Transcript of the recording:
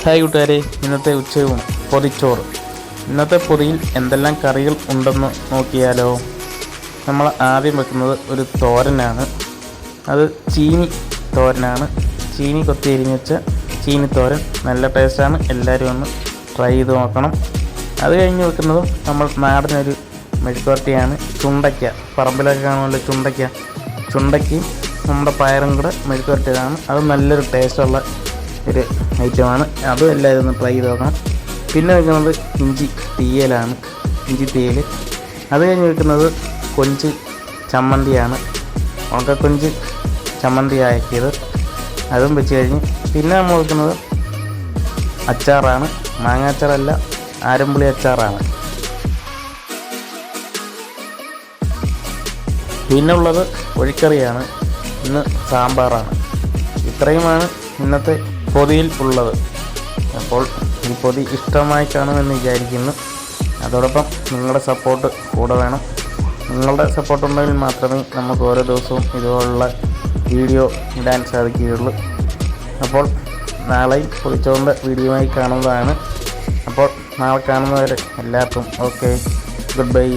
Hi കൂട്ടുകാരെ, ഇന്നത്തെ ഉച്ചയൂൺ പൊതിച്ചോറ്. ഇന്നത്തെ പൊതിയിൽ എന്തെല്ലാം കറികൾ ഉണ്ടെന്ന് നോക്കിയാലോ. നമ്മൾ ആദ്യം വെക്കുന്നത് ഒരു തോരനാണ്. അത് ചീനി തോരനാണ്. ചീനി കൊത്തി അരിഞ്ഞ് വെച്ച ചീനി തോരൻ നല്ല ടേസ്റ്റാണ്. എല്ലാവരും ഒന്ന് ട്രൈ ചെയ്ത് നോക്കണം. അത് കഴിഞ്ഞ് വെക്കുന്നതും നമ്മൾ നാടനൊരു മെഴുക്കുവരട്ടിയാണ്. ചുണ്ടയ്ക്ക, പറമ്പിലൊക്കെ കാണുമല്ലോ ചുണ്ടയ്ക്കയും നമ്മുടെ പയറും കൂടെ മെഴുക്കുവരട്ടിയതാണ്. അത് നല്ലൊരു ടേസ്റ്റുള്ള ഒരു ഐറ്റമാണ്. അതും എല്ലാവരും ഒന്ന് ട്രൈ ചെയ്ത് നോക്കണം. പിന്നെ വെക്കുന്നത് ഇഞ്ചി തീയലാണ്. ഇഞ്ചി തീയൽ. അത് കഴിഞ്ഞ് വെക്കുന്നത് കൊഞ്ച് ചമ്മന്തിയാണ്. ഉണക്കക്കൊഞ്ച് ചമ്മന്തി ആക്കിയത്. അതും വെച്ച് കഴിഞ്ഞ് പിന്നെ നമ്മൾ വെക്കുന്നത് അച്ചാറാണ്. മാങ്ങാച്ചാറല്ല, ആരമ്പുളി അച്ചാറാണ്. പിന്നെ ഉള്ളത് കോഴിക്കറിയാണ്. ഇന്ന് സാമ്പാറാണ്. ഇത്രയുമാണ് ഇന്നത്തെ പൊതിയിൽ ഉള്ളത്. അപ്പോൾ ഈ പൊതി ഇഷ്ടമായി കാണുമെന്ന് വിചാരിക്കുന്നു. അതോടൊപ്പം നിങ്ങളുടെ സപ്പോർട്ട് കൂടെ വേണം. നിങ്ങളുടെ സപ്പോർട്ട് ഉണ്ടെങ്കിൽ മാത്രമേ നമുക്ക് ഓരോ ദിവസവും ഇതുപോലുള്ള വീഡിയോ ഇടാൻ സാധിക്കുകയുള്ളൂ. അപ്പോൾ നാളെയും പൊതിച്ചോറിൻ്റെ വീഡിയോയുമായി കാണുന്നതാണ്. അപ്പോൾ നാളെ കാണുന്നവരെ എല്ലാവർക്കും ഓക്കെ, ഗുഡ് ബൈ.